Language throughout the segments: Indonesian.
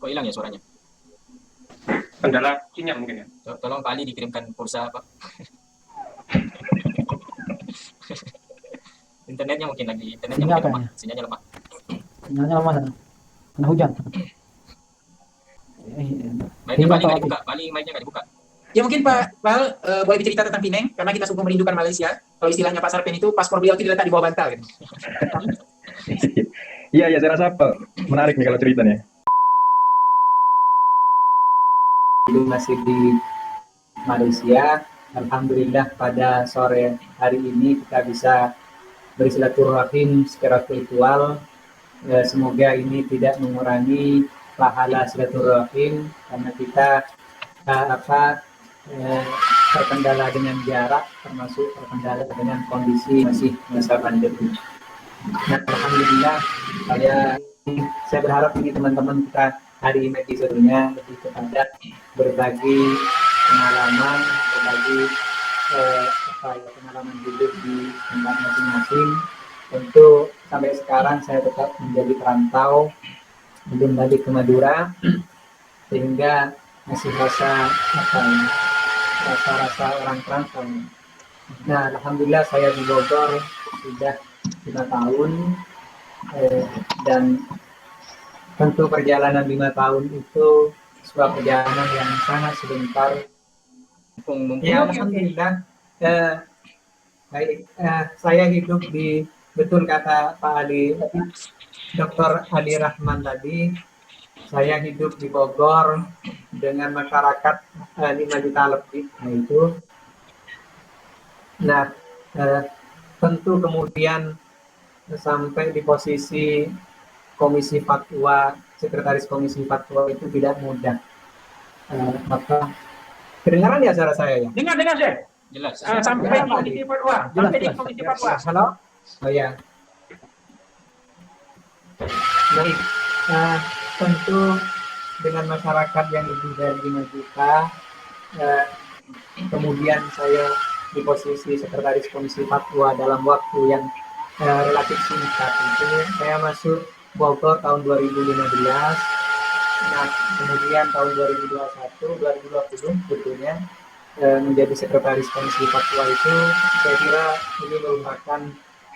Kok hilang ya suaranya? Kendala sinyal mungkin ya. Tolong Pak Ali dikirimkan pulsa Pak. Internetnya Sinyal mungkin lemah, kayaknya. sinyalnya lemah. Sinyalnya lemah sana. Kena hujan. Mic-nya Pak Hilang Ali Pak nggak Wati. dibuka, Pak Ali mic-nya nggak dibuka. Ya mungkin Pak Val boleh bercerita tentang Pineng, karena kita sungguh merindukan Malaysia. Kalau istilahnya Pak Sarpen itu, paspor beliau itu diletak di bawah bantal. Gitu. Iya, iya, saya rasa menarik nih kalau ceritanya. Dulu masih di Malaysia. Alhamdulillah pada sore hari ini kita bisa bersilaturahim secara virtual. Semoga ini tidak mengurangi pahala silaturahim karena kita terkendala dengan jarak, termasuk terkendala dengan kondisi masih masa pandemi. Nah, alhamdulillah saya berharap ini teman-teman kita hari ini episodenya lebih kepada berbagi pengalaman, berbagi pengalaman hidup di tempat masing-masing. Tentu sampai sekarang saya tetap menjadi perantau, belum balik ke Madura, sehingga masih rasa orang perantau. Nah, alhamdulillah saya di Bogor sudah 5 tahun, dan tentu perjalanan 5 tahun itu sebuah perjalanan yang sangat sebentar. Ya, alhamdulillah. Baik, saya hidup di, betul kata Pak Ali, Dr. Ali Rahman tadi, saya hidup di Bogor dengan masyarakat 5 juta lebih. Nah itu. Nah, tentu kemudian sampai di posisi komisi fatwa, sekretaris komisi fatwa itu tidak mudah. Maka kedengaran ya suara saya ya? Dengar saya. Jelas. Sampai di komisi fatwa. Sampai di komisi fatwa. Halo? Oh ya. Baik. Tentu dengan masyarakat yang lebih dari 5 juta, kemudian saya di posisi sekretaris komisi fatwa dalam waktu yang relatif singkat itu, saya masuk Bogor tahun 2015. Nah, kemudian tahun 2020 betulnya menjadi sekretaris komisi fatwa itu, saya kira ini merupakan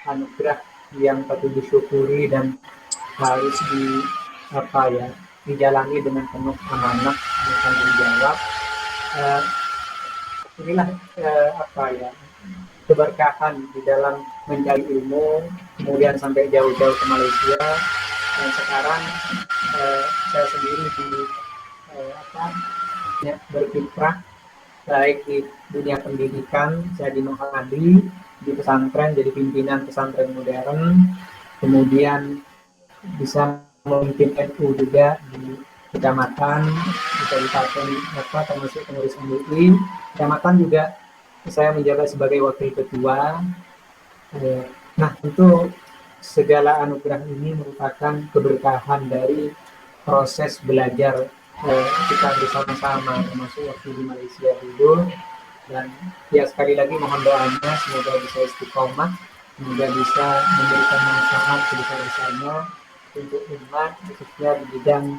anugerah yang patut disyukuri dan harus dijalani dengan penuh amanah dan tanggung jawab. Inilah keberkahan di dalam mencari ilmu, kemudian sampai jauh-jauh ke Malaysia, dan sekarang saya sendiri berkiprah baik di dunia pendidikan. Saya di Nohali di pesantren, jadi pimpinan pesantren modern, kemudian bisa memimpin NU juga di kecamatan, di kabupaten termasuk pengurus MUI. Kecamatan juga saya menjabat sebagai wakil ketua. Nah, tentu segala anugerah ini merupakan keberkahan dari proses belajar kita bersama-sama, termasuk waktu di Malaysia dulu. Dan ya sekali lagi mohon doanya semoga bisa istiqomah, semoga bisa memberikan manfaat sebesar-besarnya untuk umat, khususnya di bidang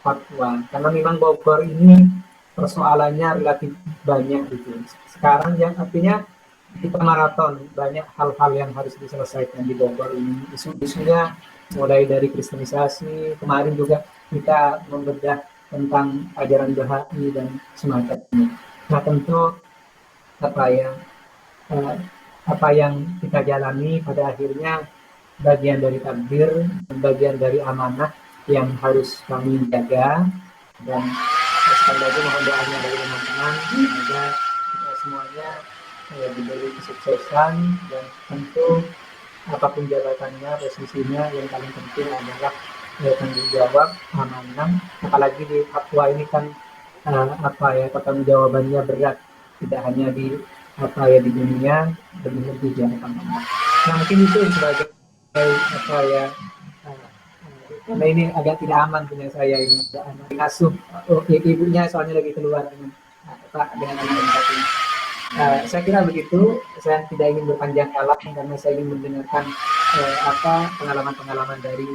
fatwa. Karena memang Bogor ini persoalannya relatif banyak gitu. Sekarang yang artinya kita maraton, banyak hal-hal yang harus diselesaikan di Bogor ini. Isu-isunya mulai dari kristenisasi, kemarin juga kita membedah tentang ajaran Baha'i dan semacamnya. Nah, tentu apa yang kita jalani pada akhirnya bagian dari takdir, bagian dari amanah yang harus kami jaga. Dan sekali lagi mohon doanya dari teman-teman, semoga kita semuanya diberi kesuksesan, dan tentu apapun jabatannya, posisinya, yang paling penting adalah tanggung jawab, amanah. Apalagi di fatwa ini kan pertanggung jawabannya berat, tidak hanya di di dunia, lebih-lebih di amanah. Nah, mungkin itu sebagai karena ini agak tidak aman punya saya ini, ada anak asuh, ibunya soalnya lagi keluar dengan anak satu. Saya kira begitu. Saya tidak ingin berpanjang kalam karena saya ingin mendengarkan pengalaman-pengalaman dari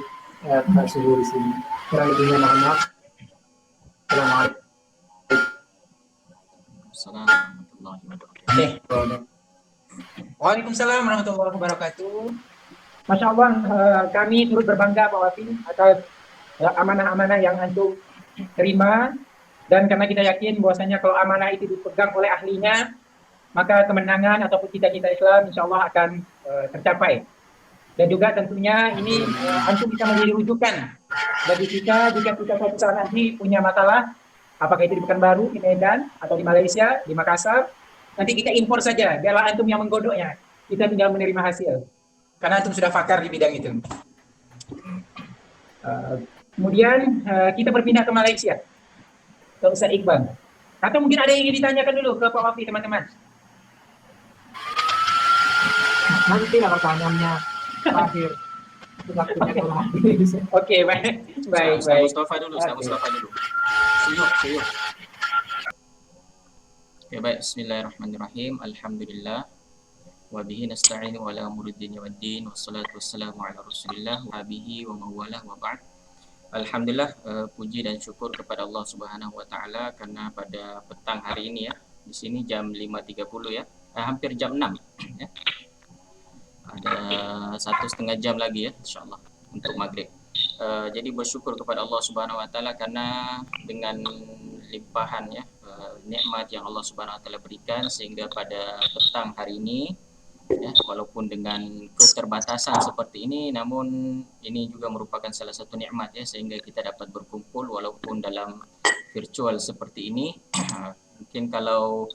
Pak Suhu di sini. Kurang lebihnya mohon maaf. Assalamualaikum. Assalamualaikum warahmatullahi wabarakatuh. Waalaikumsalam warahmatullahi wabarakatuh. Masya Allah, kami turut berbangga Pak Wafi atas amanah-amanah yang antum terima, dan karena kita yakin bahwasanya kalau amanah itu dipegang oleh ahlinya, maka kemenangan ataupun cita-cita Islam insya Allah akan tercapai. Dan juga tentunya ini antum bisa menjadi rujukan bagi kita jika kita suatu saat nanti punya masalah, apakah itu di Pekanbaru, di Medan, atau di Malaysia, di Makassar, nanti kita impor saja, biarlah antum yang menggodoknya, kita tinggal menerima hasil. Karena antum sudah pakar di bidang itu. Kemudian kita berpindah ke Malaysia, ke Ustaz Iqbal. Atau mungkin ada yang ingin ditanyakan dulu ke Pak Wafi, teman-teman. Nanti lah pertanyaannya terakhir. Waktunya kurang habis. Oke, baik. Ustaz Mustafa dulu, Ustaz Mustafa dulu. Suyuk. Oke, baik. Bismillahirrahmanirrahim. Alhamdulillah. Wa bihi nasta'inu ala umuruddin waddin wassalatu wassalamu ala Rasulillah wa bihi wa mawalah wa ba'd. Alhamdulillah, puji dan syukur kepada Allah Subhanahu wa taala karena pada petang hari ini ya, di sini jam 5.30 ya. Hampir jam 6 ya. Ada 1,5 jam lagi ya insyaallah untuk maghrib. Jadi bersyukur kepada Allah Subhanahu wa taala karena dengan limpahan ya nikmat yang Allah Subhanahu wa taala berikan sehingga pada petang hari ini ya, walaupun dengan keterbatasan seperti ini, namun ini juga merupakan salah satu nikmat ya, sehingga kita dapat berkumpul walaupun dalam virtual seperti ini. Mungkin kalau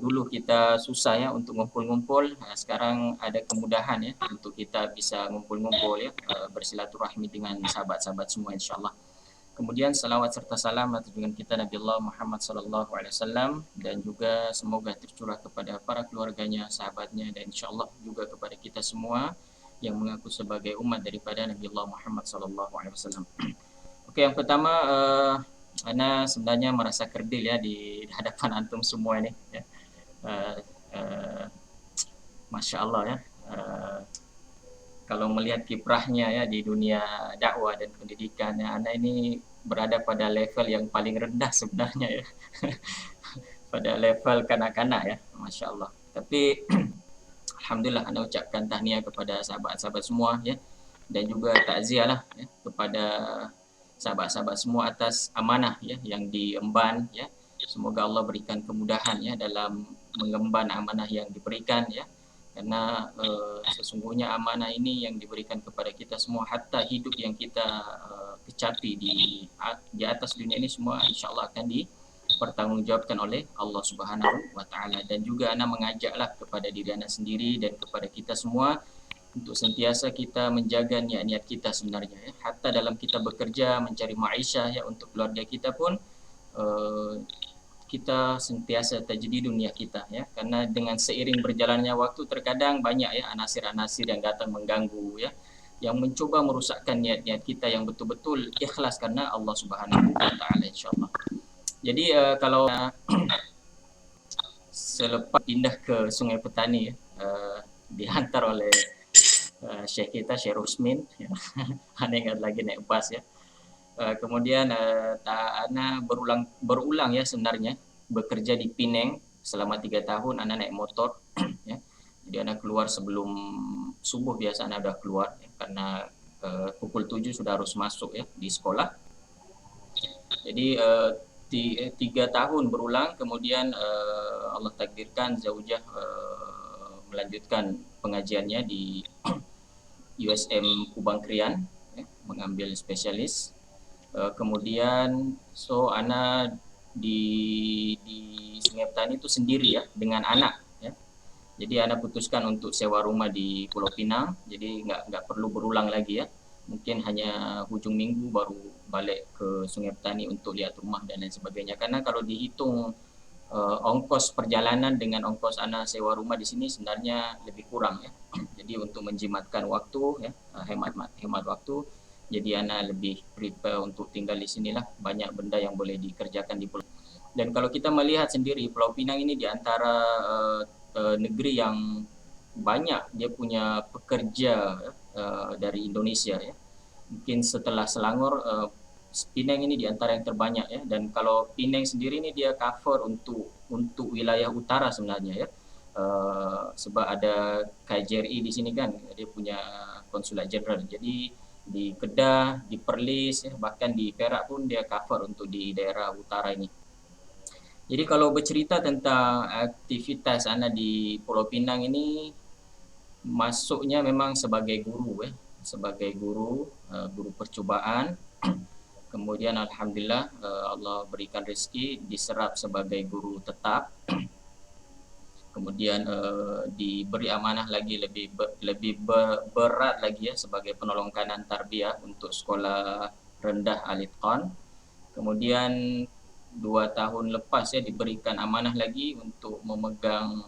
dulu kita susah ya untuk ngumpul-ngumpul, sekarang ada kemudahan ya untuk kita bisa ngumpul-ngumpul ya, bersilaturahmi dengan sahabat-sahabat semua insyaallah. Kemudian salawat serta salam atas junjungan kita Nabi Allah Muhammad sallallahu alaihi wasallam, dan juga semoga tercurah kepada para keluarganya, sahabatnya, dan insyaallah juga kepada kita semua yang mengaku sebagai umat daripada Nabi Allah Muhammad sallallahu alaihi wasallam. Oke, yang pertama ana sebenarnya merasa kerdil ya di hadapan antum semua ini ya. Masya Allah ya. Kalau melihat kiprahnya ya di dunia dakwah dan pendidikan ya, Ana ini berada pada level yang paling rendah sebenarnya ya. Pada level kanak-kanak ya, Masya Allah. Tapi Alhamdulillah Ana ucapkan tahniah kepada sahabat-sahabat semua ya, dan juga takziah lah ya, kepada sahabat-sahabat semua atas amanah ya yang diemban ya. Semoga Allah berikan kemudahan ya dalam mengemban amanah yang diberikan ya. Karena sesungguhnya amanah ini yang diberikan kepada kita semua, hatta hidup yang kita kecapi di atas dunia ini semua insyaallah akan dipertanggungjawabkan oleh Allah Subhanahu wa taala. Dan juga ana mengajaklah kepada diri ana sendiri dan kepada kita semua untuk sentiasa kita menjaga niat-niat kita sebenarnya ya. Hatta dalam kita bekerja mencari ma'isyah ya untuk keluarga kita pun kita sentiasa tajdi dunia kita ya, karena dengan seiring berjalannya waktu terkadang banyak ya anasir-anasir yang datang mengganggu ya, yang mencoba merusakkan niat-niat kita yang betul-betul ikhlas karena Allah Subhanahu wa taala insyaallah. Jadi kalau selepas pindah ke Sungai Petani ya, dihantar oleh Syekh kita Syekh Rusmin ya. Ana ingat lagi naik bas ya. Kemudian Ana berulang ya sebenarnya bekerja di Pineng selama 3 tahun. Ana naik motor ya. Jadi Ana keluar sebelum subuh, biasa Ana udah keluar ya, karena pukul 7 sudah harus masuk ya di sekolah. Jadi 3 tahun berulang, kemudian Allah takdirkan Zaujah melanjutkan pengajiannya di USM Kubang Krian ya, mengambil spesialis. Kemudian Ana di Sungai Petani itu sendiri ya dengan anak ya. Jadi Ana putuskan untuk sewa rumah di Pulau Pinang, jadi nggak perlu berulang lagi ya. Mungkin hanya hujung minggu baru balik ke Sungai Petani untuk lihat rumah dan lain sebagainya. Karena kalau dihitung ongkos perjalanan dengan ongkos Ana sewa rumah di sini sebenarnya lebih kurang ya. Jadi untuk menjimatkan waktu ya, hemat waktu, jadi Ana lebih prepare untuk tinggal di sinilah. Banyak benda yang boleh dikerjakan di Pulau. Dan kalau kita melihat sendiri, Pulau Pinang ini di antara negeri yang banyak dia punya pekerja dari Indonesia ya. Mungkin setelah Selangor Penang ini di antara yang terbanyak ya, dan kalau Penang sendiri ini dia cover untuk wilayah utara sebenarnya ya. Sebab ada KJRI di sini kan, dia punya konsulat jenderal. Jadi di Kedah, di Perlis, ya, bahkan di Perak pun dia cover untuk di daerah utara ini. Jadi kalau bercerita tentang aktivitas Ana di Pulau Pinang ini, masuknya memang sebagai guru ya, sebagai guru, guru percubaan. Kemudian alhamdulillah Allah berikan rezeki diserap sebagai guru tetap. Kemudian diberi amanah lagi lebih berat lagi ya sebagai penolong kanan tarbiyah untuk sekolah rendah Al-Itqan. Kemudian 2 tahun lepas ya diberikan amanah lagi untuk memegang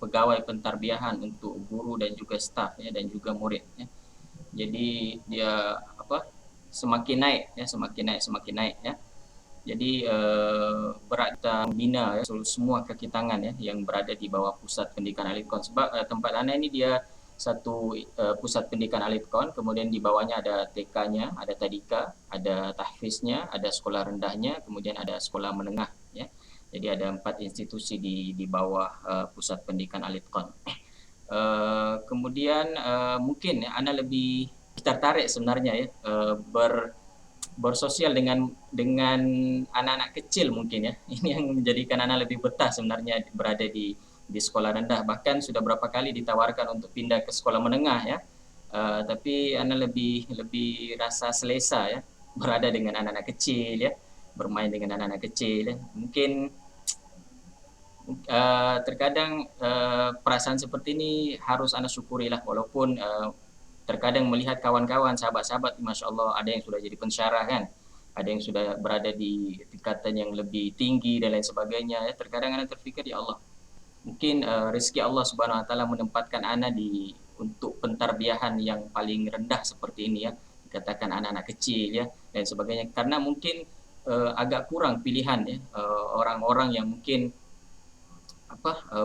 pegawai pentarbiahan untuk guru dan juga staf ya, dan juga murid ya. Jadi dia semakin naik ya. Jadi berat kita membina ya, semua kaki tangan ya yang berada di bawah pusat pendidikan Al-Itqan. Sebab tempat Ana ini dia satu pusat pendidikan Al-Itqan, kemudian di bawahnya ada TK-nya, ada tadika, ada tahfiznya, ada sekolah rendahnya, kemudian ada sekolah menengah ya. Jadi ada 4 institusi di bawah pusat pendidikan Al-Itqan. Kemudian mungkin ya Ana lebih tertarik sebenarnya ya bersosial dengan anak-anak kecil mungkin ya. Ini yang menjadikan Ana lebih betah sebenarnya berada di sekolah rendah. Bahkan sudah berapa kali ditawarkan untuk pindah ke sekolah menengah ya. Tapi Ana lebih rasa selesa ya berada dengan anak-anak kecil ya, bermain dengan anak-anak kecil ya. Mungkin terkadang perasaan seperti ini harus Ana syukurilah, walaupun terkadang melihat kawan-kawan, sahabat-sahabat, Masya Allah, ada yang sudah jadi pensyarah kan, ada yang sudah berada di tingkatan yang lebih tinggi dan lain sebagainya ya. Terkadang Ana terfikir, ya Allah, mungkin rezeki Allah Subhanahu Wa Taala menempatkan Ana untuk pentarbiahan yang paling rendah seperti ini ya, dikatakan anak-anak kecil ya dan sebagainya, karena mungkin agak kurang pilihan ya orang-orang yang mungkin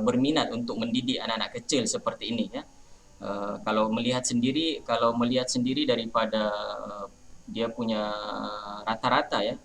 berminat untuk mendidik anak-anak kecil seperti ini ya. Kalau melihat sendiri daripada dia punya rata-rata ya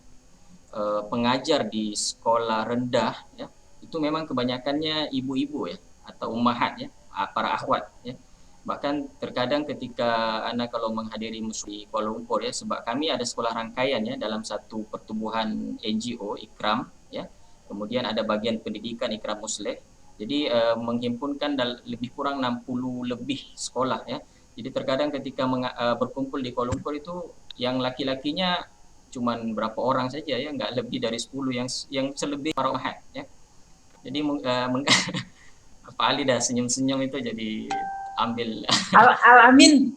pengajar di sekolah rendah ya, itu memang kebanyakannya ibu-ibu ya atau ummahat ya, para akhwat ya. Bahkan terkadang ketika Ana kalau menghadiri musuh di Kuala Lumpur ya, sebab kami ada sekolah rangkaian ya dalam satu pertubuhan NGO Ikram ya. Kemudian ada bagian pendidikan Ikram Musleh. Jadi menghimpunkan lebih kurang 60 lebih sekolah ya. Jadi terkadang ketika berkumpul di Kuala Lumpur itu yang laki-lakinya cuman berapa orang saja ya, nggak lebih dari 10 yang selebih para ummahat ya. Jadi Pak Ali dah senyum-senyum itu jadi ambil Al-Amin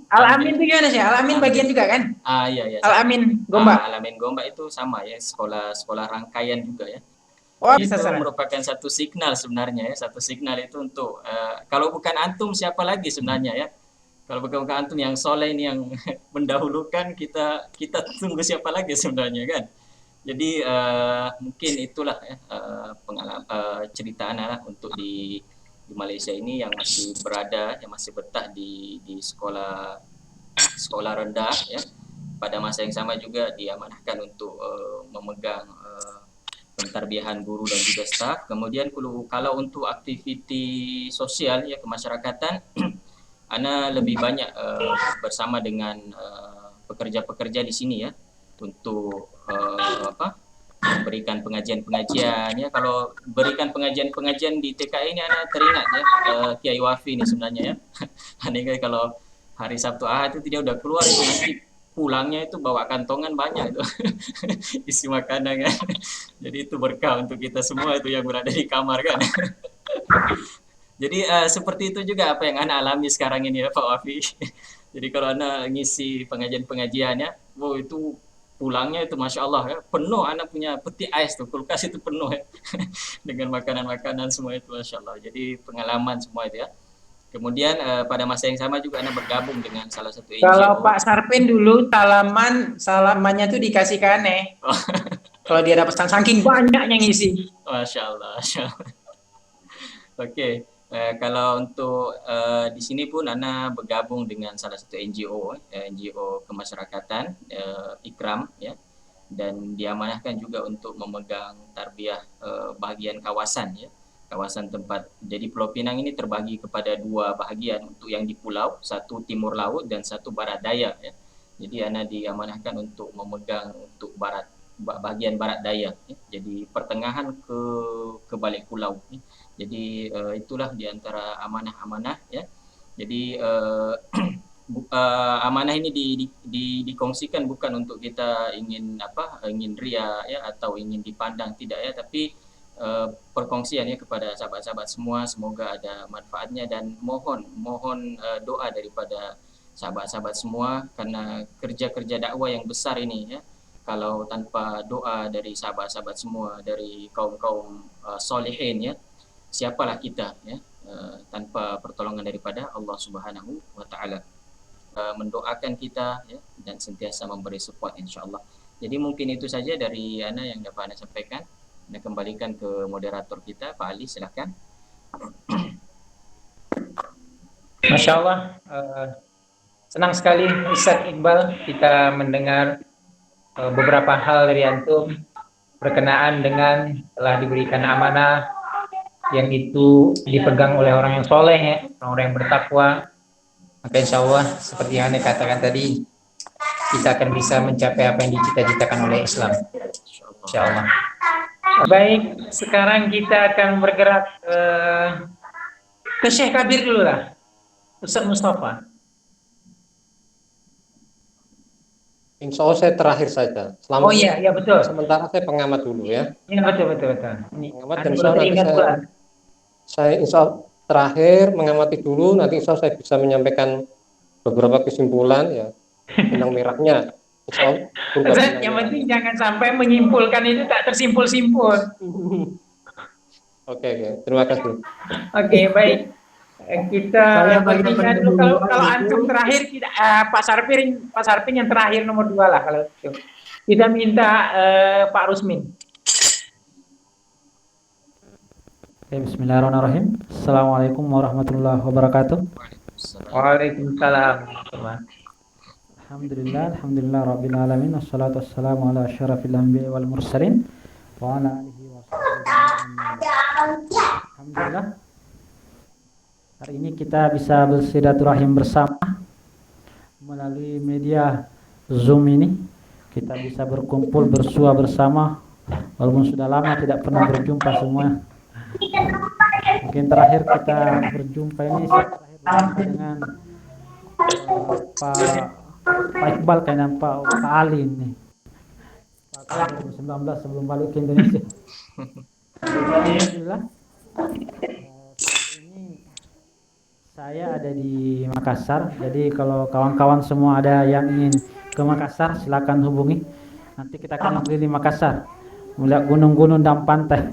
itu gimana sih? Al-Amin bagian juga kan? Iya. Al-Amin Gombak. Al-Amin Gombak itu sama ya, sekolah rangkaian juga ya. Oh, itu bisa salah. merupakan satu signal sebenarnya ya, satu signal itu untuk kalau bukan antum siapa lagi sebenarnya ya. Kalau bukan antum yang soleh ini yang mendahulukan, kita tunggu siapa lagi sebenarnya kan. Jadi mungkin itulah ya pengalaman cerita Ana untuk di Malaysia ini yang masih berada, yang masih betah di sekolah rendah ya. Pada masa yang sama juga diamanahkan untuk memegang pentarbiahan guru dan juga staf. Kemudian kalau untuk aktiviti sosial ya kemasyarakatan, Ana lebih banyak bersama dengan pekerja-pekerja di sini ya untuk memberikan pengajian-pengajian ya. Kalau berikan pengajian-pengajian di TKI ini Ana teringat ya Kiai Wafi ini sebenarnya ya. Aneh kalau hari Sabtu Ahad itu dia udah keluar itu, nanti pulangnya itu bawa kantongan banyak itu isi makanan kan. Jadi itu berkah untuk kita semua itu yang berada di kamar kan. Jadi seperti itu juga apa yang Ana alami sekarang ini ya Pak Wafi. Jadi kalau Ana ngisi pengajian-pengajiannya, itu pulangnya itu Masya Allah ya, penuh. Ana punya peti ais tuh, kulkas itu penuh ya dengan makanan-makanan semua itu Masya Allah. Jadi pengalaman semua itu ya. Kemudian pada masa yang sama juga Ana bergabung dengan salah satu NGO. Kalau Pak Sarpen dulu salamannya tuh dikasih ke Ane. Kalau dia dapat saking banyaknya ngisi. Masya Allah. Oke. Kalau untuk di sini pun Ana bergabung dengan salah satu NGO, NGO kemasyarakatan, Ikram, ya, dan diamanahkan juga untuk memegang tarbiyah bahagian kawasan, ya, kawasan tempat. Jadi Pulau Pinang ini terbagi kepada dua bahagian, untuk yang di pulau, satu timur laut dan satu barat daya, ya. Jadi Ana diamanahkan untuk memegang untuk bahagian barat daya, ya. Jadi pertengahan ke balik pulau, ya. Jadi itulah di antara amanah-amanah, ya. Jadi amanah ini dikongsikan bukan untuk kita ingin ria, ya, atau ingin dipandang, tidak, ya, tapi perkongsian, ya, kepada sahabat-sahabat semua, semoga ada manfaatnya, dan mohon doa daripada sahabat-sahabat semua, karena kerja-kerja dakwah yang besar ini, ya, kalau tanpa doa dari sahabat-sahabat semua, dari kaum-kaum solehin, ya, siapalah kita, ya, tanpa pertolongan daripada Allah Subhanahu wa taala. Mendoakan kita, ya, dan sentiasa memberi support, insyaallah. Jadi mungkin itu saja dari Ana yang dapat Ana sampaikan. Ana kembalikan ke moderator kita, Pak Ali, silakan. Masya Allah, senang sekali Ustaz Iqbal kita mendengar beberapa hal dari antum berkenaan dengan telah diberikan amanah yang itu dipegang oleh orang yang soleh, ya, orang yang bertakwa. Maka insya Allah seperti yang Anda katakan tadi, kita akan bisa mencapai apa yang dicita-citakan oleh Islam, insya Allah. Baik, sekarang kita akan bergerak ke Syekh Kabir dulu lah, Ustaz Mustafa. Insya Allah saya terakhir saja. Oh iya, iya betul. Sementara saya pengamat dulu, ya. Iya betul. Ini Pengamat, dan insya Allah nanti saya insya Allah terakhir mengamati dulu, nanti insya Allah saya bisa menyampaikan beberapa kesimpulan, ya, benang merahnya. Insya Allah. Yang penting jangan sampai menyimpulkan itu tak tersimpul-simpul. Oke. Terima kasih. Oke, baik. Kita bertiga dulu. Kalau antum terakhir, kita Pak Sarpin yang terakhir nomor 2 lah kalau itu. Kita minta Pak Rusmin. Bismillahirrahmanirrahim. Assalamualaikum warahmatullahi wabarakatuh. Waalaikumsalam. Alhamdulillah rabbil alamin, wassalatu wassalamu ala asyrafil anbiya'i wal mursalin wa ala alihi washabbihi. Alhamdulillah, hari ini kita bisa bersilaturahim bersama melalui media Zoom ini. Kita bisa berkumpul bersua bersama walaupun sudah lama tidak pernah berjumpa semua. Mungkin terakhir kita berjumpa ini dengan Pak Iqbal, kayaknya Pak Ali ini. Pak 2019 sebelum balik ke Indonesia. Alhamdulillah. Ini saya ada di Makassar. Jadi kalau kawan-kawan semua ada yang ingin ke Makassar, silakan hubungi. Nanti kita akan keliling Makassar, melihat gunung-gunung dan pantai.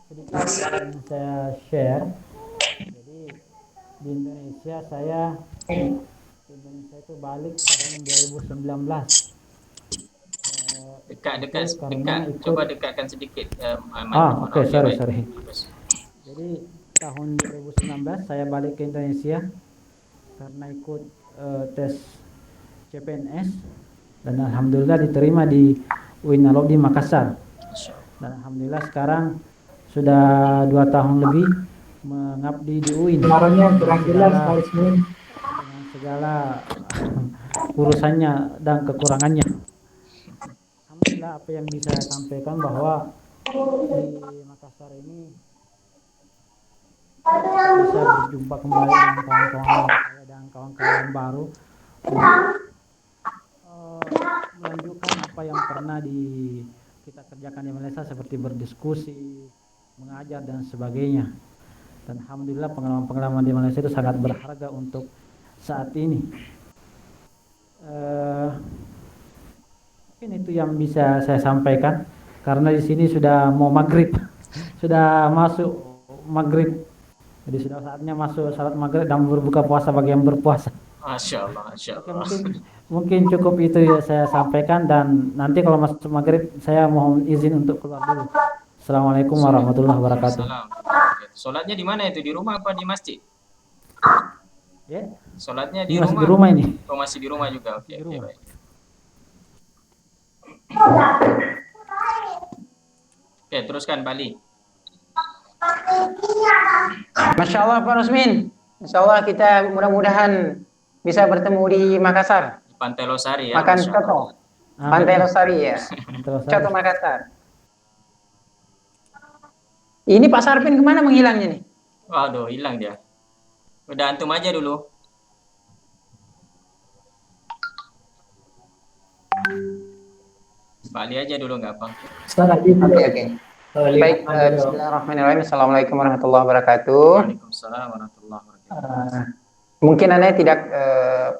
Sedikit yang saya share. Jadi di Indonesia itu balik tahun 2019. Dekat. Coba dekatkan sedikit. Oke, sorry. Jadi tahun 2019 saya balik ke Indonesia karena ikut tes CPNS, dan alhamdulillah diterima di UIN Nalobi Makassar. Dan alhamdulillah sekarang sudah 2 tahun lebih mengabdi di UIN. Dengan segala urusannya dan kekurangannya. Alhamdulillah, apa yang bisa saya sampaikan bahwa di Makassar ini bisa berjumpa kembali dengan kawan-kawan saya dan kawan-kawan baru, melanjutkan apa yang pernah kita kerjakan di Malaysia, seperti berdiskusi, mengajar dan sebagainya. Dan alhamdulillah pengalaman-pengalaman di Malaysia itu sangat berharga untuk saat ini. Mungkin itu yang bisa saya sampaikan, karena di sini sudah mau maghrib, sudah masuk maghrib, jadi sudah saatnya masuk salat maghrib dan berbuka puasa bagi yang berpuasa. Masya Allah. Mungkin cukup itu ya saya sampaikan, dan nanti kalau masuk maghrib saya mohon izin untuk keluar dulu. Assalamualaikum warahmatullahi wabarakatuh. Waalaikumsalam. Sholatnya di mana itu? Di rumah apa di masjid? Ya, Sholatnya ini di masih rumah? di rumah ini. Oh, masih di rumah juga. Oke, Di oke, rumah. baik. Oke, teruskan Bali. Masya Allah Pak Rusmin. Insya Allah kita mudah-mudahan bisa bertemu di Makassar. Di Pantai Losari ya. Makan Masya coto. Allah. Pantai Losari ya. Terus Coto Makassar. Ini Pak Sarpin kemana menghilangnya nih? Waduh, hilang dia. Udah antum aja dulu. Bali aja dulu nggak apa. Oke. Baik, bismillahirrahmanirrahim. Assalamualaikum warahmatullahi wabarakatuh. Waalaikumsalam warahmatullahi wabarakatuh. Mungkin Ane tidak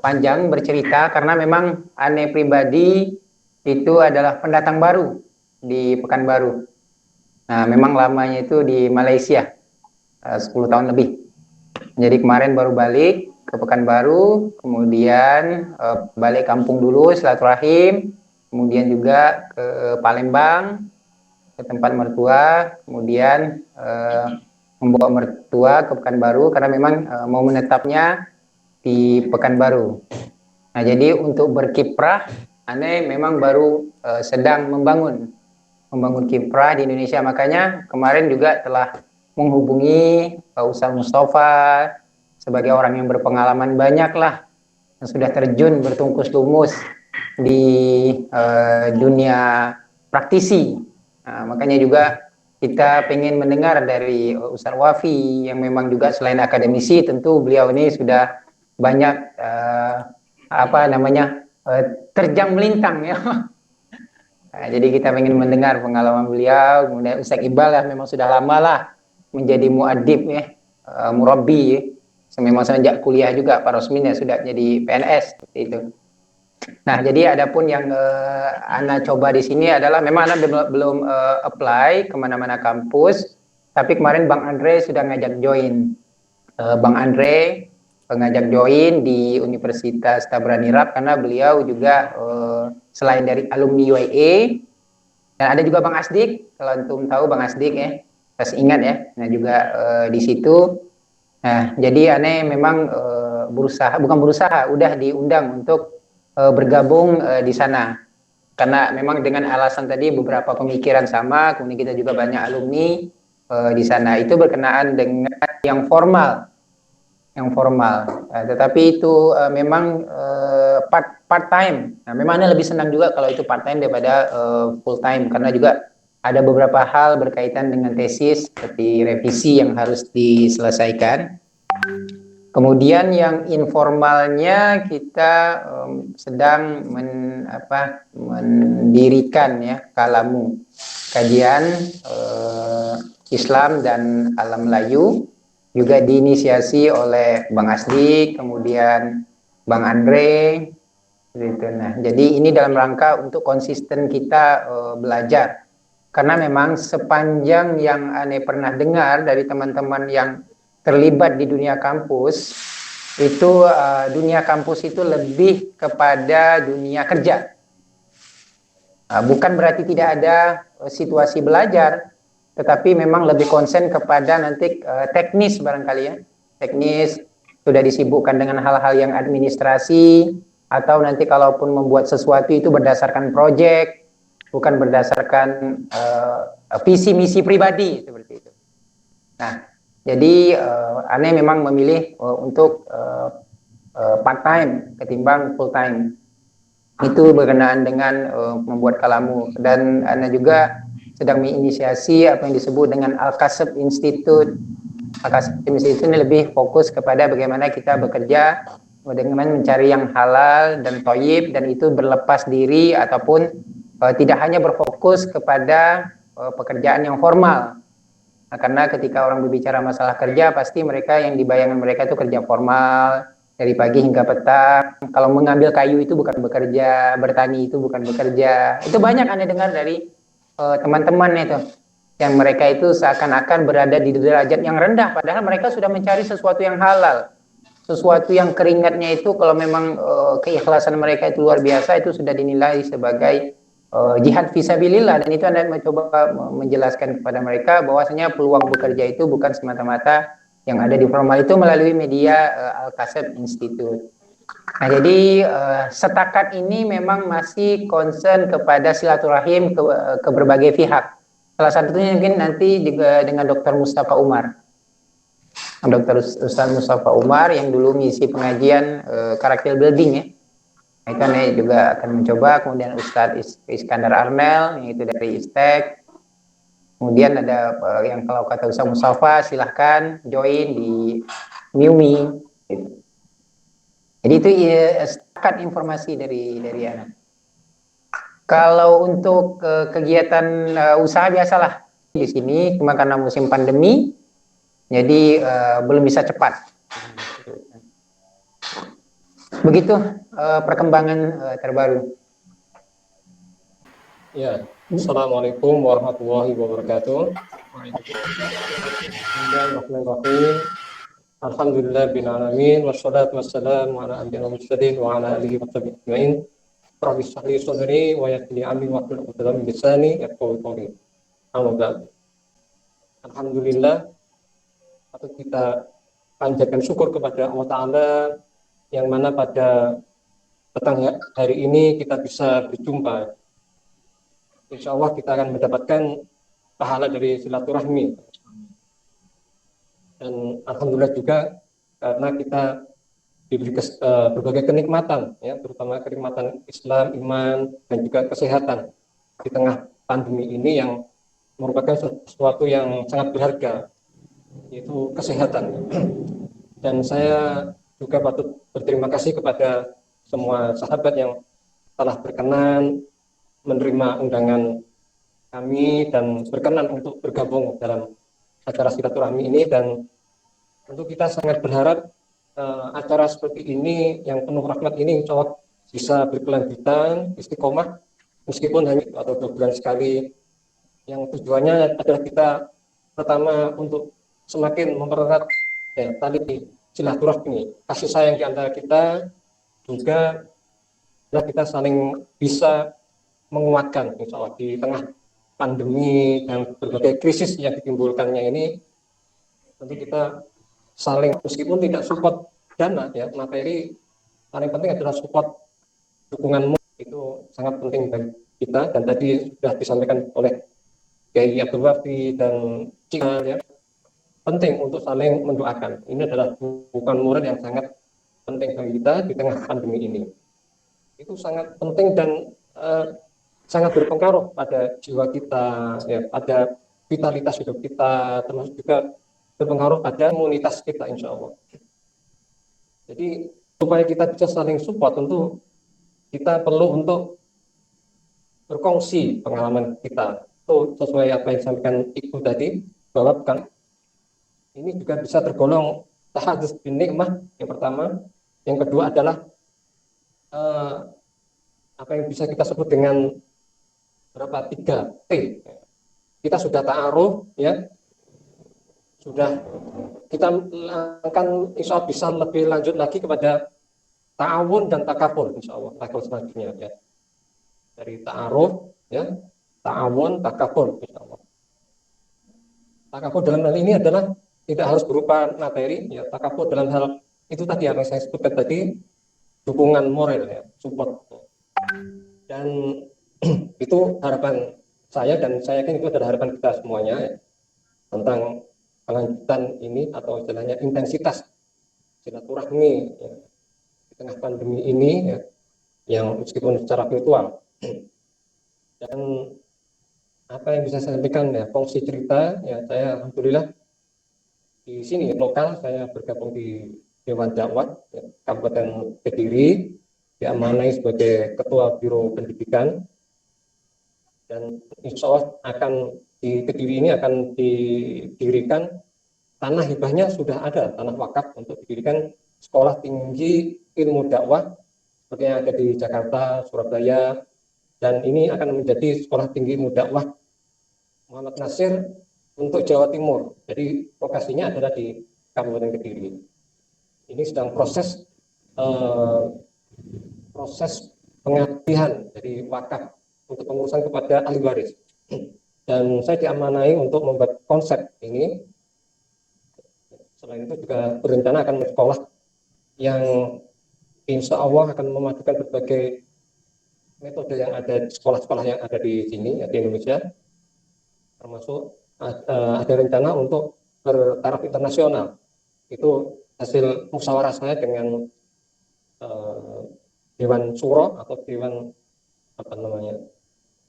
panjang bercerita karena memang Ane pribadi itu adalah pendatang baru di Pekanbaru. Nah, memang lamanya itu di Malaysia 10 tahun lebih. Jadi kemarin baru balik ke Pekanbaru, kemudian balik kampung dulu silaturahim, kemudian juga ke Palembang ke tempat mertua, kemudian membawa mertua ke Pekanbaru karena memang mau menetapnya di Pekanbaru. Nah, jadi untuk berkiprah, Ane memang baru sedang membangun kiprah di Indonesia. Makanya kemarin juga telah menghubungi Pak Ustaz Mustafa sebagai orang yang berpengalaman banyak lah, yang sudah terjun bertungkus lumus di dunia praktisi. Nah, makanya juga kita pengen mendengar dari Ustaz Wafi yang memang juga selain akademisi, tentu beliau ini sudah banyak terjang melintang ya. Nah, jadi kita ingin mendengar pengalaman beliau. Kemudian Ustaz Iqbal lah memang sudah lama lah menjadi muadib ya, murabbi ya. Memang sejak kuliah juga Pak Rosmin ya sudah jadi PNS seperti itu. Nah, jadi adapun yang Ana coba di sini adalah memang Ana belum apply kemana-mana kampus, tapi kemarin Bang Andre sudah ngajak join. Bang Andre ngajak join di Universitas Tabrani Rab karena beliau juga selain dari alumni UIA, dan ada juga Bang Asdik, kalau antum tahu Bang Asdik ya, masih ingat ya. Nah, juga di situ. Nah, jadi Ane memang udah diundang untuk bergabung di sana. Karena memang dengan alasan tadi beberapa pemikiran sama, kemudian kita juga banyak alumni di sana. Itu berkenaan dengan yang formal. Tetapi itu memang part time. Nah, memang Anda lebih senang juga kalau itu part time daripada full time, karena juga ada beberapa hal berkaitan dengan tesis seperti revisi yang harus diselesaikan. Kemudian yang informalnya kita sedang mendirikan ya Kalamu, kajian Islam dan alam Melayu, juga diinisiasi oleh Bang Asdik, kemudian Bang Andre gitu. Nah, jadi ini dalam rangka untuk konsisten kita belajar, karena memang sepanjang yang Ane pernah dengar dari teman-teman yang terlibat di dunia kampus itu, dunia kampus itu lebih kepada dunia kerja. Bukan berarti tidak ada situasi belajar, tetapi memang lebih konsen kepada nanti teknis barangkali ya. Teknis, sudah disibukkan dengan hal-hal yang administrasi, atau nanti kalaupun membuat sesuatu itu berdasarkan proyek, bukan berdasarkan visi misi pribadi seperti itu. Nah, jadi Ane memang memilih untuk part time ketimbang full time. Itu berkenaan dengan membuat Kalamu, dan Ane juga sedang menginisiasi apa yang disebut dengan Al-Kasab Institute. Al-Kasab Institute ini lebih fokus kepada bagaimana kita bekerja dengan mencari yang halal dan thayyib, dan itu berlepas diri ataupun tidak hanya berfokus kepada pekerjaan yang formal. Nah, karena ketika orang berbicara masalah kerja, pasti mereka yang dibayangkan mereka itu kerja formal dari pagi hingga petang. Kalau mengambil kayu itu bukan bekerja, bertani itu bukan bekerja. Itu banyak Anda dengar dari teman-teman itu, yang mereka itu seakan-akan berada di derajat yang rendah, padahal mereka sudah mencari sesuatu yang halal, sesuatu yang keringatnya itu kalau memang keikhlasan mereka itu luar biasa, itu sudah dinilai sebagai jihad fisabilillah, dan itu Anda mencoba menjelaskan kepada mereka bahwasanya peluang bekerja itu bukan semata-mata yang ada di formal, itu melalui media Al-Kasab Institute. Nah, jadi setakat ini memang masih concern kepada silaturahim ke berbagai pihak. Salah satunya mungkin nanti juga dengan Dr. Mustafa Umar. Dr. Ustaz Mustafa Umar yang dulu misi pengajian karakter building ya. Nah, itu Anda juga akan mencoba. Kemudian Ustaz Iskandar Arnel yang itu dari Istek. Kemudian ada yang kalau kata Ustaz Mustafa silahkan join di Miumi. Gitu. Jadi itu setakat informasi dari Ana. Kalau untuk kegiatan usaha biasalah di sini, cuma karena musim pandemi, jadi belum bisa cepat. Begitu perkembangan terbaru. Ya, Assalamualaikum warahmatullahi wabarakatuh. Bismillahirrahmanirrahim. Alhamdulillah bin alamin, wassalatu wassalamu ala anbiya'i mursalin wa ala alihi wa sahbihi ajma'in. Rabbi shrah li sadri wa yassir li amri wahlul 'uqdatam min lisani yafqahu qawli. Amma ba'd. Alhamdulillah, patut kita panjatkan syukur kepada Allah Ta'ala yang mana pada petang hari ini kita bisa berjumpa. Insya Allah kita akan mendapatkan pahala dari silaturahmi. Dan alhamdulillah juga karena kita diberi berbagai kenikmatan, ya, terutama kenikmatan Islam, iman, dan juga kesehatan di tengah pandemi ini yang merupakan sesuatu yang sangat berharga, yaitu kesehatan. Dan saya juga patut berterima kasih kepada semua sahabat yang telah berkenan menerima undangan kami dan berkenan untuk bergabung dalam acara silaturahmi ini. Dan tentu kita sangat berharap acara seperti ini yang penuh rahmat ini insya Allah bisa berkelanjutan, istiqomah, meskipun hanya atau 2 bulan sekali, yang tujuannya adalah kita pertama untuk semakin mempererat tali silaturahmi, kasih sayang di antara kita, juga adalah kita saling bisa menguatkan insya Allah di tengah pandemi dan berbagai krisis yang ditimbulkannya ini. Tentu kita saling, meskipun tidak support dana ya materi, paling penting adalah support dukunganmu, itu sangat penting bagi kita. Dan tadi sudah disampaikan oleh Kiai Abdul Wafi dan Cika ya, penting untuk saling mendoakan. Ini adalah bukan murid yang sangat penting bagi kita di tengah pandemi ini. Itu sangat penting dan sangat berpengaruh pada jiwa kita, ya, pada vitalitas hidup kita, termasuk juga berpengaruh pada imunitas kita insya Allah. Jadi supaya kita bisa saling support, tentu kita perlu untuk berkongsi pengalaman kita. Itu sesuai apa yang disampaikan Ibu tadi, bahwa bukan ini juga bisa tergolong tahadzus bin nikmah yang pertama. Yang kedua adalah apa yang bisa kita sebut dengan 3T. Kita sudah ta'aruf ya, sudah kita akan insya Allah bisa lebih lanjut lagi kepada ta'awun dan takaful insya Allah level selanjutnya ya, dari ta'aruf ya, ta'awun, takaful insya Allah. Takaful dalam hal ini adalah tidak harus berupa materi ya, takaful dalam hal itu tadi yang saya sebutkan tadi, dukungan moral ya, support. Dan itu harapan saya, dan saya yakin itu adalah harapan kita semuanya ya, tentang kelanjutan ini atau istilahnya intensitas silaturahmi ya, di tengah pandemi ini ya, yang meskipun secara virtual. Dan apa yang bisa saya sampaikan ya, fungsi cerita ya, saya alhamdulillah di sini lokal, saya bergabung di Dewan Dakwah ya, Kabupaten Kediri, diamanai sebagai Ketua Biro Pendidikan. Dan insya Allah akan di Kediri ini akan didirikan, tanah hibahnya sudah ada, tanah wakaf untuk didirikan sekolah tinggi ilmu dakwah seperti yang ada di Jakarta, Surabaya, dan ini akan menjadi sekolah tinggi ilmu dakwah Muhammad Nasir untuk Jawa Timur. Jadi lokasinya adalah di Kabupaten Kediri. Ini sedang proses pengabdian dari wakaf untuk pengurusan kepada ahli waris. Dan saya diamanai untuk membuat konsep ini. Selain itu juga berencana akan sekolah yang insya Allah akan memadukan berbagai metode yang ada, sekolah-sekolah yang ada di sini, di Indonesia, termasuk ada rencana untuk bertaraf internasional. Itu hasil musyawarah saya dengan Dewan Suro atau Dewan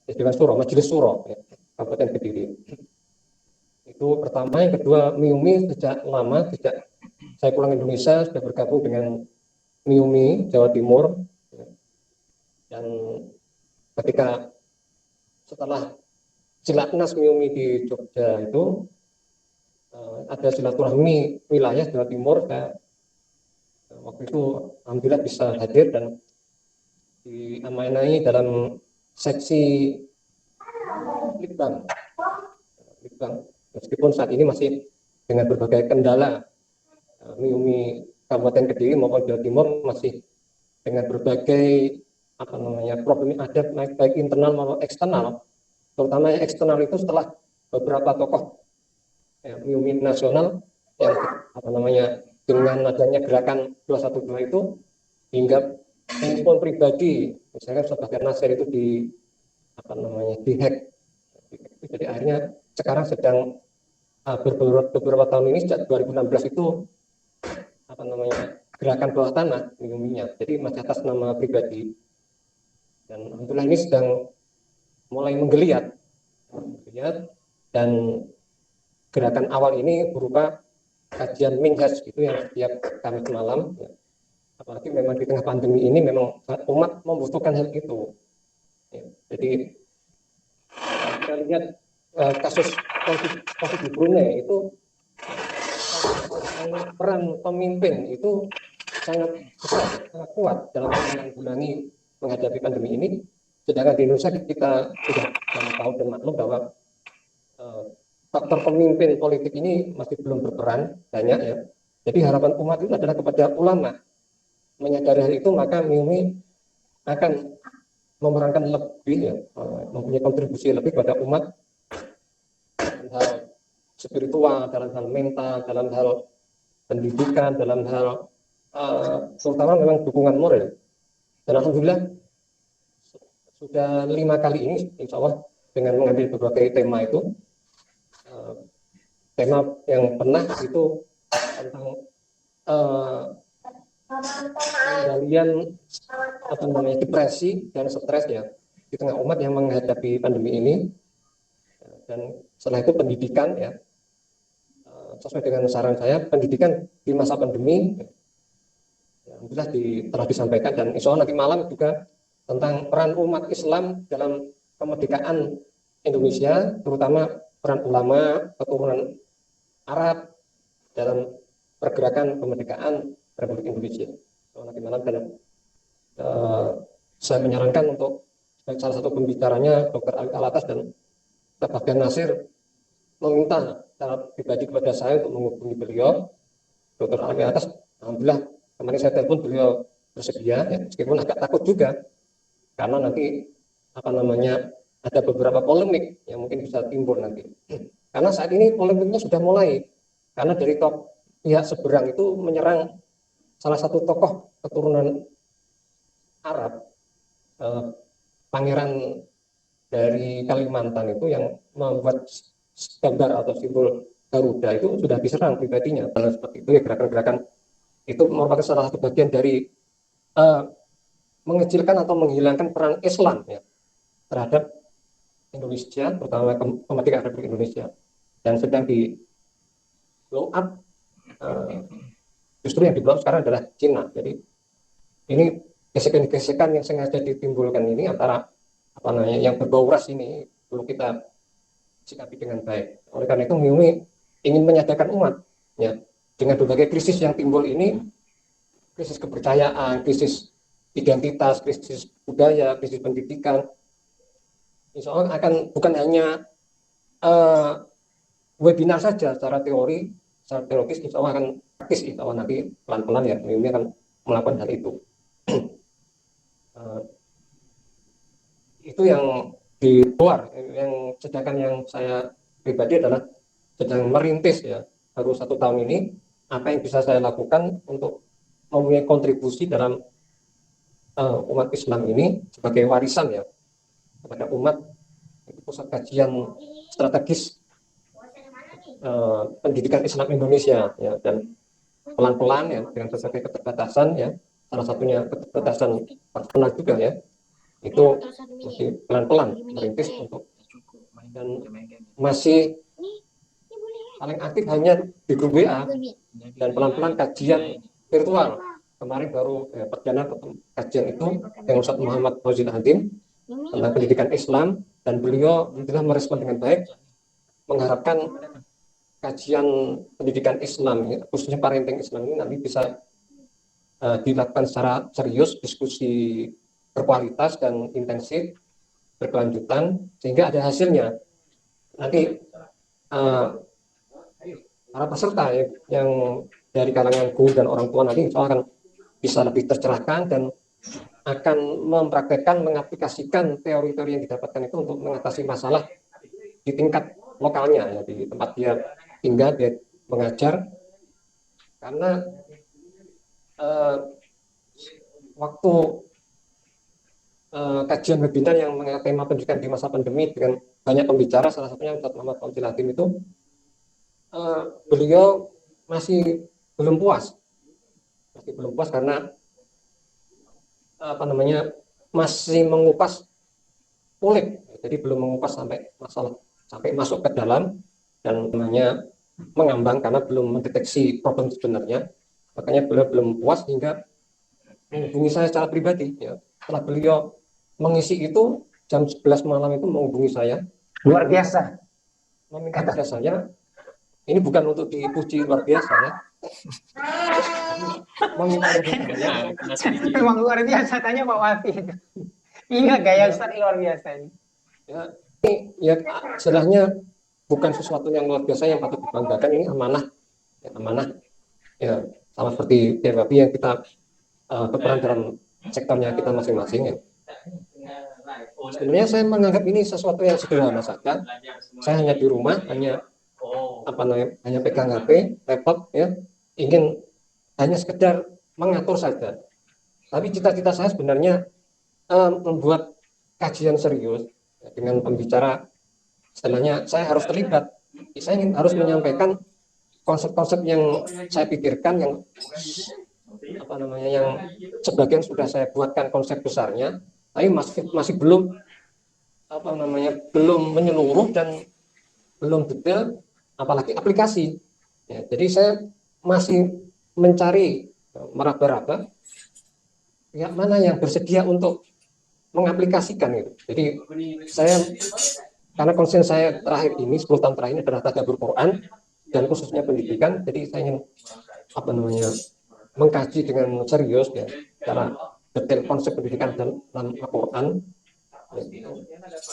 Dewan Suro, Majelis Suro, ya, Kabupaten Kediri. Itu pertama. Yang kedua, MIUMI sejak lama, sejak saya pulang Indonesia sudah bergabung dengan MIUMI Jawa Timur, dan ketika setelah Silatnas MIUMI di Jogja itu ada silaturahmi wilayah Jawa Timur, saya waktu itu alhamdulillah bisa hadir dan diamanai dalam seksi Litbang. Meskipun saat ini masih dengan berbagai kendala, MIUMI Kabupaten Kediri maupun Jawa Timur masih dengan berbagai problem ada baik internal maupun eksternal. Terutama yang eksternal itu setelah beberapa tokoh MIUMI nasional yang dengan adanya gerakan 212 itu hingga handphone pribadi, misalnya sebagai Nasir itu dihack. Jadi akhirnya sekarang sedang beberapa tahun ini sejak 2016 itu gerakan bawah tanah MIUMI-nya, jadi masih atas nama pribadi. Dan alhamdulillah ini sedang mulai menggeliat, dan gerakan awal ini berupa kajian minhaj itu yang setiap Kamis malam, ya. Apalagi memang di tengah pandemi ini memang umat membutuhkan hal itu, ya. Jadi kita lihat kasus COVID di Brunei itu peran pemimpin itu sangat besar, sangat kuat dalam menanggulangi menghadapi pandemi ini. Sedangkan di Indonesia kita sudah tahu dan maklum bahwa faktor pemimpin politik ini masih belum berperan banyak, ya. Jadi harapan umat itu adalah kepada ulama. Menyadari hal itu, maka MIUMI akan memerankan lebih, ya, mempunyai kontribusi lebih pada umat dalam hal spiritual, dalam hal mental, dalam hal pendidikan, dalam hal terutama memang dukungan moral. Dan alhamdulillah sudah 5 kali ini insya Allah dengan mengambil berbagai tema itu. Tema yang pernah itu tentang pengendalian depresi dan stres, ya, di tengah umat yang menghadapi pandemi ini. Dan setelah itu pendidikan, ya, sesuai dengan saran saya, pendidikan di masa pandemi, ya, alhamdulillah telah disampaikan. Dan insya Allah nanti malam juga tentang peran umat Islam dalam kemerdekaan Indonesia, terutama peran ulama keturunan Arab dalam pergerakan kemerdekaan Republik Indonesia. So, nanti malam saya menyarankan untuk salah satu pembicaranya Dr. Ali Alatas dan Dr. Nasir meminta secara pribadi kepada saya untuk menghubungi beliau. Dr. Ali Alatas, alhamdulillah kemarin saya telepon, beliau bersedia, ya, meskipun agak takut juga karena nanti ada beberapa polemik yang mungkin bisa timbul nanti. Karena saat ini polemiknya sudah mulai, karena dari pihak seberang itu menyerang salah satu tokoh keturunan Arab, pangeran dari Kalimantan itu yang membuat gambar atau simbol Garuda itu sudah diserang pribadinya. Dan seperti itu, ya, gerakan-gerakan itu merupakan salah satu bagian dari mengecilkan atau menghilangkan peran Islam, ya, terhadap Indonesia, terutama kemerdekaan Republik Indonesia, dan sedang di blow up. Justru yang di blow up sekarang adalah Cina. Jadi ini gesekan-gesekan yang sengaja ditimbulkan ini antara yang berbau ras ini perlu kita sikapi dengan baik. Oleh karena itu MIUMI ingin menyadarkan umat, ya, dengan berbagai krisis yang timbul ini, krisis kepercayaan, krisis identitas, krisis budaya, krisis pendidikan. Insya Allah akan bukan hanya webinar saja secara teori, secara teologis, insya Allah akan praktis, insya Allah nanti pelan-pelan, ya, MIUMI akan melakukan hal itu. itu yang di luar. Yang sedangkan yang saya pribadi adalah sedang merintis ya, baru 1 tahun ini, apa yang bisa saya lakukan untuk mempunyai kontribusi dalam umat Islam ini sebagai warisan ya kepada umat. Itu pusat kajian strategis pendidikan Islam Indonesia ya, dan pelan-pelan ya dengan berbagai keterbatasan ya, salah satunya keterbatasan personal juga ya, itu masih pelan-pelan merintis untuk, dan masih paling aktif hanya di grup WA dan pelan-pelan kajian virtual. Kemarin baru perdana kajian itu dengan Ustaz Muhammad Fauzil Hadim tentang pendidikan Islam, dan beliau alhamdulillah merespon dengan baik, mengharapkan kajian pendidikan Islam khususnya parenting Islam ini nanti bisa dilakukan secara serius, diskusi berkualitas dan intensif berkelanjutan sehingga ada hasilnya. Nanti para peserta yang dari kalangan guru dan orang tua nanti insya Allah akan bisa lebih tercerahkan dan akan mempraktekkan, mengaplikasikan teori-teori yang didapatkan itu untuk mengatasi masalah di tingkat lokalnya ya, di tempat dia tinggal, dia mengajar. Karena waktu kajian webinar yang mengenai tema pendidikan di masa pandemi dengan banyak pembicara, salah satunya Ustaz Muhammad Fauzil Hadim itu, beliau masih belum puas karena masih mengupas kulit, jadi belum mengupas sampai masalah, sampai masuk ke dalam dan namanya mengambang karena belum mendeteksi problem sebenarnya. Makanya beliau belum puas hingga menghubungi saya secara pribadi ya. Setelah beliau mengisi itu jam 11 malam itu menghubungi saya, Luar biasa. meminta kepada saya, ini bukan untuk dipuji luar biasa ya, meminta kepada saya, Memang luar biasa, tanya Pak Wafi. Ini gaya Ustaz luar biasa ini. ya istilahnya bukan sesuatu yang luar biasa yang patut dibanggakan, ini amanah ya, sama seperti DRW yang kita berperan dalam sektornya kita masing-masing ya. Sebenarnya saya menganggap ini sesuatu yang sederhana saja. Saya hanya di rumah, hanya pegang HP, laptop ya, ingin hanya sekedar mengatur saja. Tapi cita-cita saya sebenarnya membuat kajian serius ya, dengan pembicara, istilahnya saya harus terlibat. Saya harus menyampaikan konsep-konsep yang saya pikirkan, yang yang sebagian sudah saya buatkan konsep besarnya, tapi masih belum belum menyeluruh dan belum detail, apalagi aplikasi ya. Jadi saya masih mencari, meraba-raba pihak mana yang bersedia untuk mengaplikasikan itu. Jadi saya, karena konsen saya terakhir ini 10 tahun terakhir ini adalah tadabbur Quran dan khususnya pendidikan, jadi saya ingin mengkaji dengan serius ya, secara detail konsep pendidikan dalam Al-Quran ya,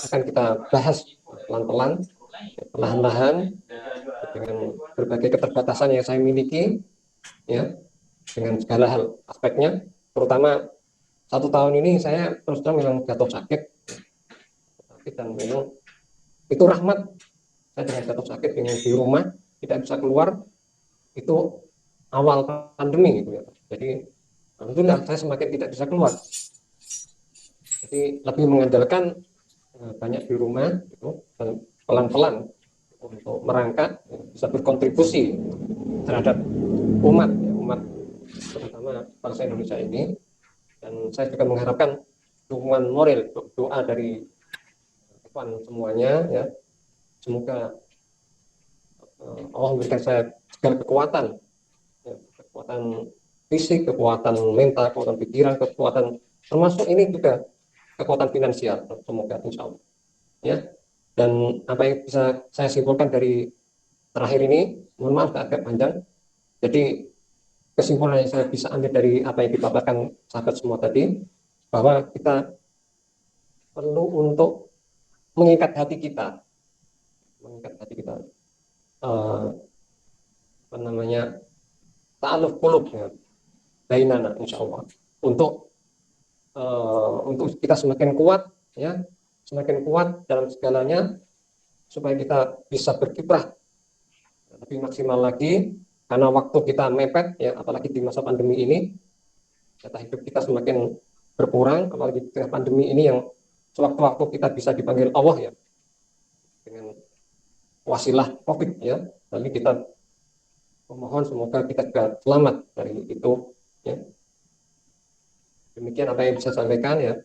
akan kita bahas pelan-pelan, perlahan-lahan dengan berbagai keterbatasan yang saya miliki ya, dengan segala hal aspeknya. Terutama 1 tahun ini saya terus terang memang jatuh sakit dan memang itu rahmat. Saya dengan jatuh sakit, dengan di rumah tidak bisa keluar, itu awal pandemi gitu ya. Jadi alhamdulillah saya semakin tidak bisa keluar. Jadi lebih mengandalkan banyak di rumah gitu, dan pelan-pelan untuk merangkak bisa berkontribusi terhadap umat ya, umat terutama bangsa Indonesia ini. Dan saya juga mengharapkan dukungan moral, doa dari teman semuanya ya. Semoga Allah memberikan saya segala kekuatan ya, kekuatan fisik, kekuatan mental, kekuatan pikiran, kekuatan termasuk ini juga kekuatan finansial, semoga insya Allah ya. Dan apa yang bisa saya simpulkan dari terakhir ini, mohon maaf agak panjang, jadi kesimpulan yang saya bisa ambil dari apa yang dipaparkan sahabat semua tadi, bahwa kita perlu untuk mengikat hati kita ta'aluf qulub ya, bainana insya Allah, untuk kita semakin kuat ya, semakin kuat dalam segalanya, supaya kita bisa berkiprah lebih maksimal lagi, karena waktu kita mepet ya, apalagi di masa pandemi ini, data hidup kita semakin berkurang, apalagi di tengah pandemi ini yang sewaktu-waktu kita bisa dipanggil Allah ya, dengan wasilah COVID ya, tapi kita memohon semoga kita juga selamat dari itu ya. Demikian apa yang bisa saya sampaikan ya.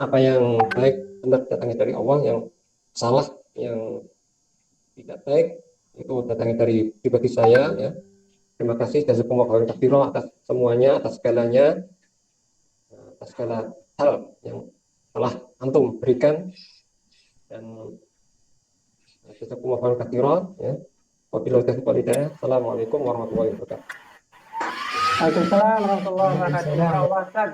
Apa yang baik benar datangnya dari Allah, yang salah, yang tidak baik itu datangnya dari pribadi saya ya. Terima kasih jazakumullah khairan katsiran atas semuanya, atas segalanya, atas segala hal yang telah antum berikan, dan jazakumullah khairan katsiran ya. Wabillahi taufiq wal hidayah. Assalamualaikum warahmatullahi wabarakatuh. Waalaikumsalam warahmatullahi wabarakatuh. Ustaz,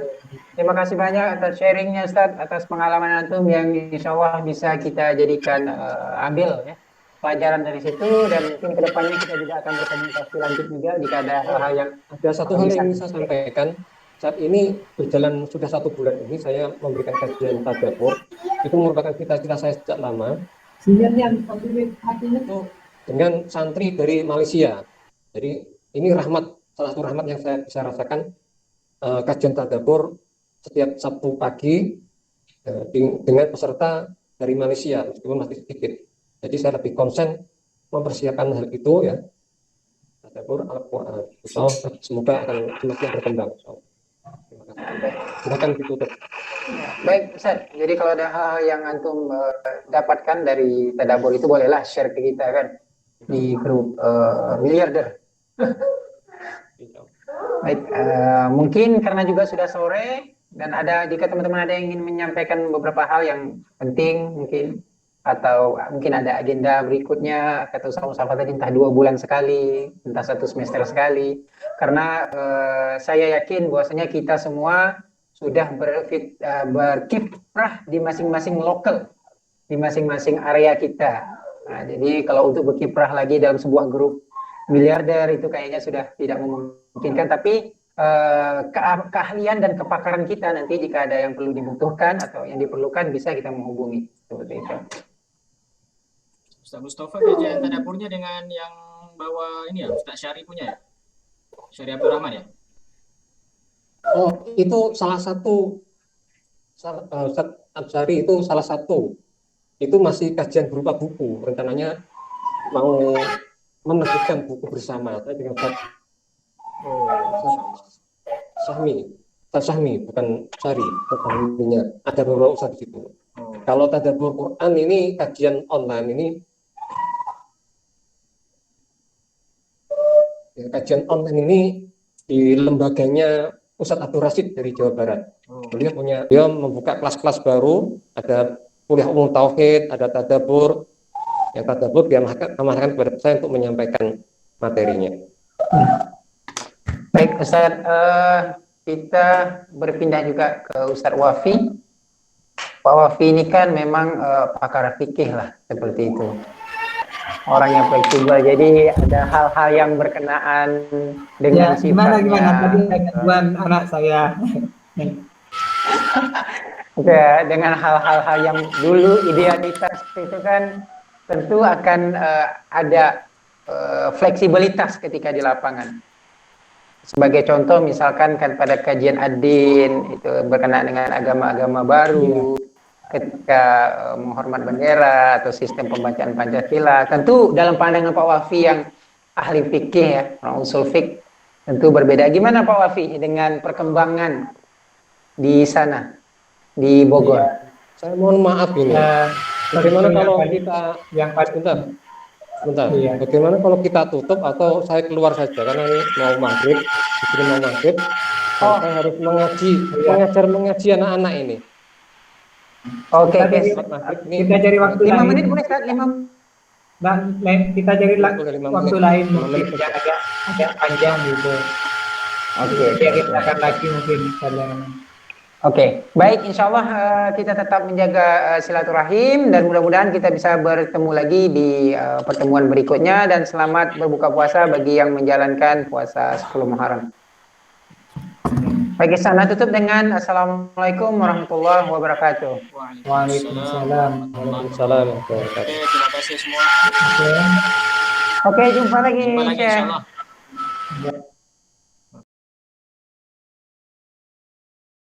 terima kasih banyak atas sharingnya Ustaz, atas pengalaman antum yang insya Allah bisa kita jadikan ambil ya pelajaran dari situ, dan mungkin kedepannya kita juga akan berkomunikasi lanjut juga jika ada hal-hal yang ada satu hal yang ingin saya sampaikan. Saat ini berjalan sudah 1 bulan ini saya memberikan kajian tadabbur, itu merupakan cita-cita saya sejak lama, itu dengan santri dari Malaysia. Jadi ini rahmat, salah satu rahmat yang saya bisa rasakan, kajian tadabbur setiap Sabtu pagi dengan peserta dari Malaysia, meskipun masih sedikit. Jadi saya lebih konsen mempersiapkan hal itu ya, tadabbur Al-Quran. Semoga akan semakin berkembang. Terima kasih. Silakan ditutup. baik Ustaz. Jadi kalau ada hal yang antum dapatkan dari tadabbur itu, bolehlah share ke kita kan di grup miliarder. Baik, mungkin karena juga sudah sore dan ada, jika teman-teman ada yang ingin menyampaikan beberapa hal yang penting mungkin, atau mungkin ada agenda berikutnya, kata Ustaz Mustafa tadi entah 2 bulan sekali, entah 1 semester sekali, karena saya yakin bahwasanya kita semua sudah berkiprah di masing-masing lokal, di masing-masing area kita. Nah, jadi kalau untuk berkiprah lagi dalam sebuah grup miliarder itu kayaknya sudah tidak memungkinkan, tapi keahlian dan kepakaran kita nanti jika ada yang perlu dibutuhkan atau yang diperlukan bisa kita menghubungi seperti itu. Ustaz Mustafa kajian tadaburnya dengan yang bawa ini ya, Ustaz Syari punya ya? Syari Abdul Rahman ya? Oh, itu salah satu, Ustaz Absyari itu salah satu. Itu masih kajian berupa buku. Rencananya mau menerbitkan buku bersama saya dengan Ustaz Sahmi, bukan Syari, Sahminya. Ada beberapa ustaz di situ. Kalau tadabbur Quran ini kajian online ini, ya, kajian online ini di lembaganya Ustadz Abdul Rasid dari Jawa Barat. Beliau membuka kelas-kelas baru, ada kuliah umum tauhid, ada tadabbur. Yang tadabbur dia amanahkan kepada saya untuk menyampaikan materinya. Baik Ustaz, kita berpindah juga ke Ustadz Wafi. Pak Wafi ini kan memang pakar fikih lah, seperti itu. Orang yang fleksibel, jadi ada hal-hal yang berkenaan dengan Ya, sifatnya. gimana tadi gangguan anak saya. Oke, dengan hal-hal yang dulu idealitas itu kan tentu akan ada fleksibilitas ketika di lapangan. Sebagai contoh misalkan kan pada kajian ad-din itu berkenaan dengan agama-agama baru, ketika menghormat bendera atau sistem pembacaan Pancasila, tentu dalam pandangan Pak Wafi yang ahli fikih ya, orang usul fik, tentu berbeda. Gimana Pak Wafi dengan perkembangan di sana, di Bogor? Saya mohon maaf ini. Bagaimana kalau kita bentar. Bagaimana kalau kita tutup atau saya keluar saja, karena ini mau maghrib, saya harus mengaji anak-anak ini. Oke. Kita cari waktu 5 menit boleh kan? 5. Kita cari waktu lain mungkin yang agak panjang gitu. Oke. Ya, kita akan lagi mungkin kalian. Oke, baik, insya Allah kita tetap menjaga silaturahim dan mudah-mudahan kita bisa bertemu lagi di pertemuan berikutnya, dan selamat berbuka puasa bagi yang menjalankan puasa 10 Muharram. Bagi sana tutup dengan Assalamualaikum warahmatullahi wabarakatuh. Waalaikumsalam. Waalaikumsalam. Oke, terima kasih semua. Oke. Oke, jumpa lagi, Jumpa lagi Syekh. insyaallah.